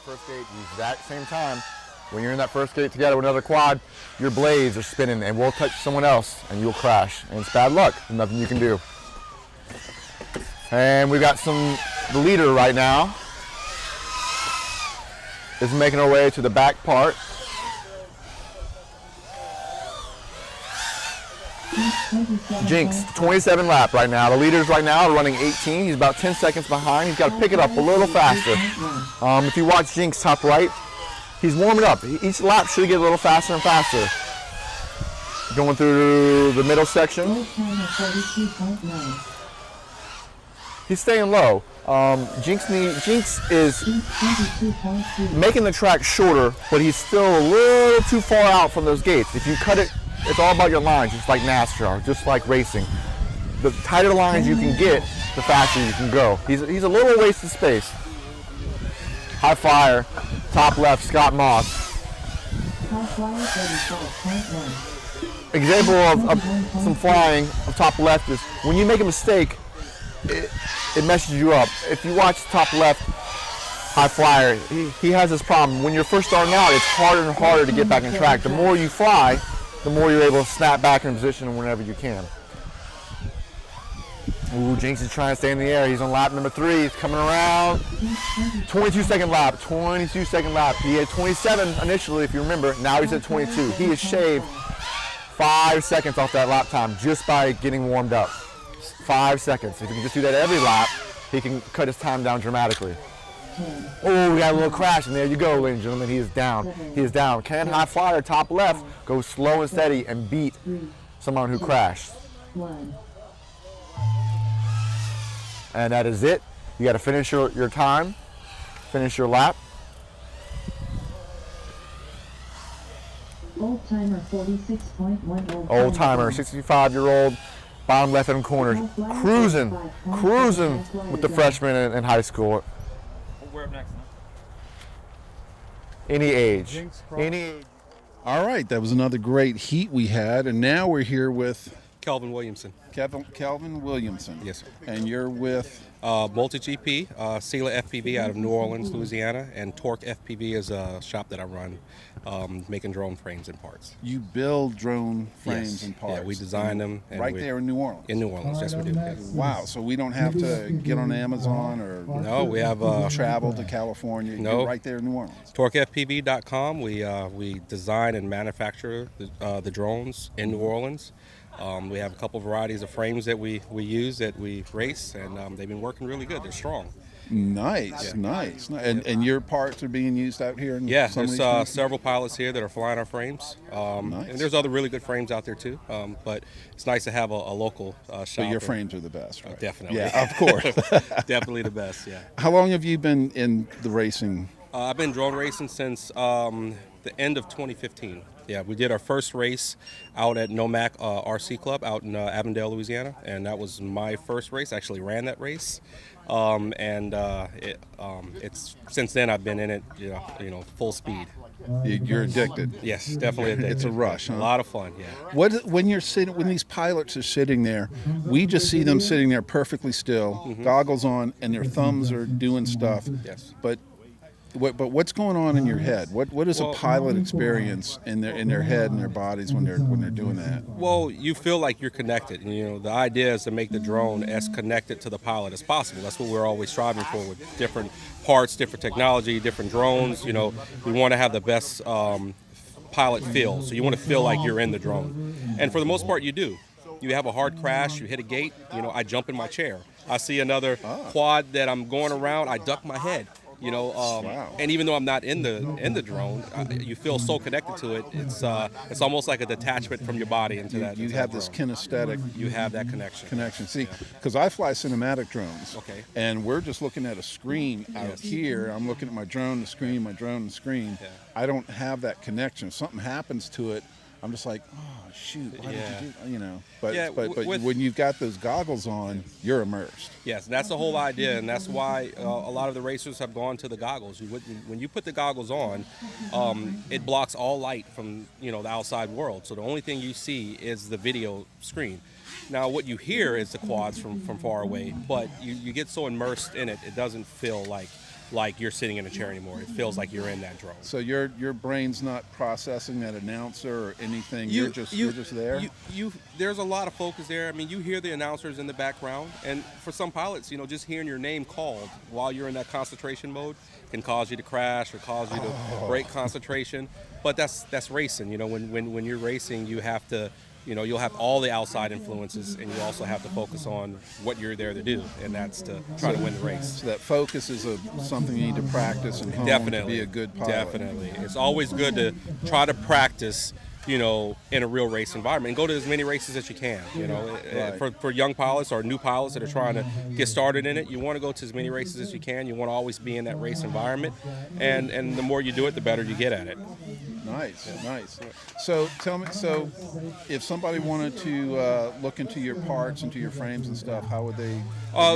first gate, the exact same time. When you're in that first gate together with another quad, your blades are spinning and will touch someone else and you'll crash. And it's bad luck. There's nothing you can do. And we've got the leader right now is making her way to the back part. Jinx, 27 lap right now. The leaders right now are running 18. He's about 10 seconds behind. He's got to pick it up a little faster. If you watch Jinx top right, he's warming up. Each lap should get a little faster and faster. Going through the middle section. He's staying low. Jinx is making the track shorter, but he's still a little too far out from those gates. If you cut it, it's all about your lines, just like NASCAR, just like racing. The tighter lines you can get, the faster you can go. He's a little waste of space. High flyer, top left, Scott Moss. Example of some flying of top left is when you make a mistake, it messes you up. If you watch top left, high flyer, he has this problem. When you're first starting out, it's harder and harder to get back on track. The more you fly, the more you're able to snap back in position whenever you can. Ooh, Jinx is trying to stay in the air. He's on lap number 3. He's coming around. 22-second lap. 22-second lap. He had 27 initially, if you remember. Now he's at 22. He has shaved 5 seconds off that lap time just by getting warmed up. 5 seconds. If he can just do that every lap, he can cut his time down dramatically. Oh, we got a little crash, and there you go, ladies and gentlemen. He is down. He is down. Can high flyer top left go slow and steady and beat someone who crashed? And that is it. You got to finish your time, finish your lap. Old timer 46.1. Old timer, 65-year-old, bottom left-hand corner, cruising with the freshmen in high school. We're up next. Any age. Any age. All right, that was another great heat we had, and now we're here with Kelvin Williamson. Kelvin Williamson. Yes, sir. And you're with? Multi-GP, Sela FPV out of New Orleans, Louisiana, and Torque FPV is a shop that I run, making drone frames and parts. You build drone frames and parts? Yeah, we design them. And right there in New Orleans? In New Orleans, yes we do. Yes. Wow, so we don't have to get on Amazon or no, we have travel to California? No. You're right there in New Orleans? TorqueFPV.com, we design and manufacture the drones in New Orleans. We have a couple varieties of frames that we use that we race, and they've been working really good. They're strong. Nice, yeah. Nice. And your parts are being used out here? Yeah, there's several pilots here that are flying our frames. Nice. And there's other really good frames out there too. But it's nice to have a local shop. But your frames are the best, right? Definitely. Yeah, of course. Definitely the best, yeah. How long have you been in the racing? I've been drone racing since the end of 2015. Yeah, we did our first race out at NOMAC RC Club out in Avondale, Louisiana, and that was my first race. I actually ran that race, it's since then I've been in it, you know, full speed. You're addicted. Yes, definitely addicted. It's a rush, huh? A lot of fun, yeah. When these pilots are sitting there, we just see them sitting there perfectly still, goggles on, and their thumbs are doing stuff. Yes. But what's going on in your head? What is a pilot experience in their head and their bodies when they're doing that? Well, you feel like you're connected. You know, the idea is to make the drone as connected to the pilot as possible. That's what we're always striving for with different parts, different technology, different drones. You know, we want to have the best pilot feel. So you want to feel like you're in the drone, and for the most part, you do. You have a hard crash, you hit a gate. You know, I jump in my chair. I see another quad that I'm going around. I duck my head. You know, wow. And even though I'm not in the drone, you feel so connected to it. It's almost like a detachment from your body into that. You have this kinesthetic. You have that connection. See, because I fly cinematic drones. Okay. And we're just looking at a screen out here. I'm looking at my drone, the screen, my drone, the screen. Yeah. I don't have that connection. If something happens to it, I'm just like, oh shoot, why did you do? You know, but when you've got those goggles on, you're immersed. Yes, and that's the whole idea, and that's why a lot of the racers have gone to the goggles. When you put the goggles on, it blocks all light from the outside world. So the only thing you see is the video screen. Now, what you hear is the quads from far away, but you get so immersed in it, it doesn't feel like like you're sitting in a chair anymore. It feels like you're in that drone. So your brain's not processing that announcer or anything. You're just there. There's a lot of focus there. I mean, you hear the announcers in the background, and for some pilots, just hearing your name called while you're in that concentration mode can cause you to crash or cause you to break concentration. But that's racing. When you're racing, you have to. You'll have all the outside influences, and you also have to focus on what you're there to do, and that's to try to win the race. So that focus is something you need to practice and hone to be a good pilot. Definitely. It's always good to try to practice, in a real race environment, and go to as many races as you can. Right. For young pilots or new pilots that are trying to get started in it, you want to go to as many races as you can. You want to always be in that race environment, and the more you do it, the better you get at it. Nice. So tell me, if somebody wanted to look into your parts, into your frames and stuff, how would they?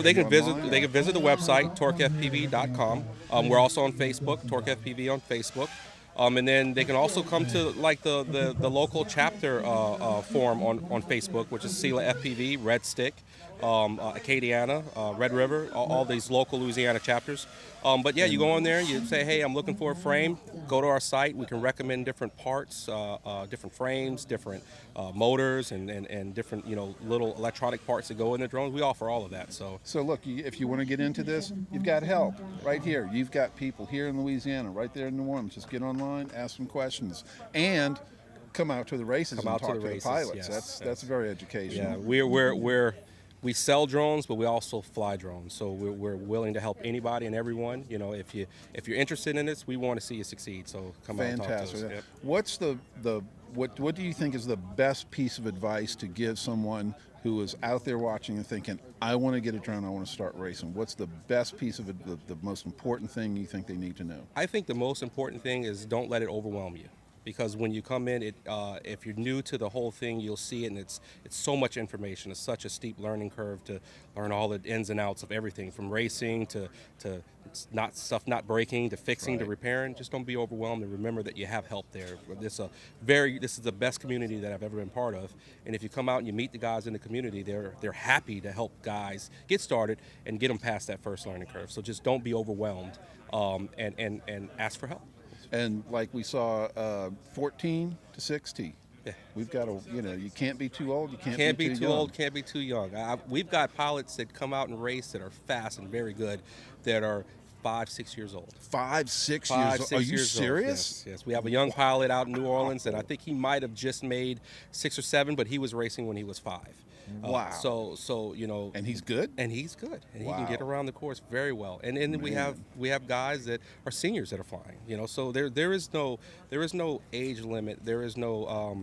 They can visit the website torquefpv.com. We're also on Facebook, TorqueFPV on Facebook. And then they can also come to like the local chapter forum on Facebook, which is SELA FPV, Red Stick, Acadiana, Red River, all these local Louisiana chapters. But yeah, you go on there, you say, hey, I'm looking for a frame. Go to our site. We can recommend different parts, different frames, different motors, and different little electronic parts that go in the drones. We offer all of that. So look, if you want to get into this, you've got help right here. You've got people here in Louisiana, right there in New Orleans. Just get online, ask some questions, and come out to the races and talk to the pilots. Yes, that's very educational. Yeah, we sell drones, but we also fly drones. So we're willing to help anybody and everyone. If you're interested in this, we want to see you succeed. So come out and talk to us. Yep. What's what do you think is the best piece of advice to give someone who is out there watching and thinking, I want to get a drone, I want to start racing? What's the best piece of the most important thing you think they need to know? I think the most important thing is don't let it overwhelm you. Because when you come in, if you're new to the whole thing, you'll see it, and it's so much information. It's such a steep learning curve to learn all the ins and outs of everything, from racing to not breaking, to fixing, to repairing. Just don't be overwhelmed, and remember that you have help there. This is the best community that I've ever been part of. And if you come out and you meet the guys in the community, they're happy to help guys get started and get them past that first learning curve. So just don't be overwhelmed, and ask for help. And like we saw, 14 to 60. Yeah. We've got you can't be too old, you can't be too young. old, can't be too young. We've got pilots that come out and race that are fast and very good, that are 5-6 years old. 5-6 years old? Are you serious? Yes. We have a young pilot out in New Orleans, and I think he might have just made 6 or 7, but he was racing when he was 5. Wow. So And he's good? And he's good. And wow. he can get around the course very well. And then we have guys that are seniors that are flying. So there is no age limit. There is no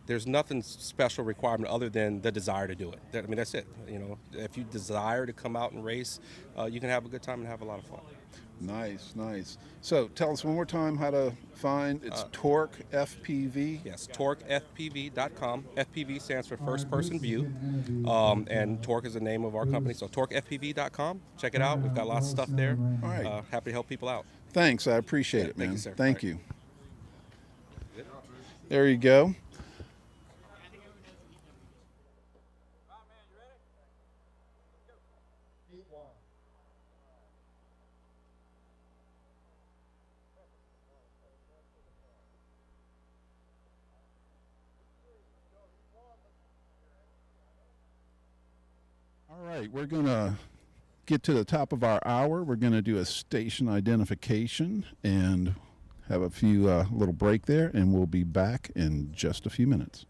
there's nothing special requirement other than the desire to do it. That's it. If you desire to come out and race, you can have a good time and have a lot of fun. Nice. So tell us one more time how to find. It's Torque FPV. Yes, TorqueFPV.com. FPV stands for First Person View, and Torque is the name of our company. So TorqueFPV.com. Check it out. We've got lots of stuff there. All right. Happy to help people out. Thanks. I appreciate it, man. Thank you, sir. Thank you. There you go. All right, we're going to get to the top of our hour. We're going to do a station identification and have a few little break there, and we'll be back in just a few minutes.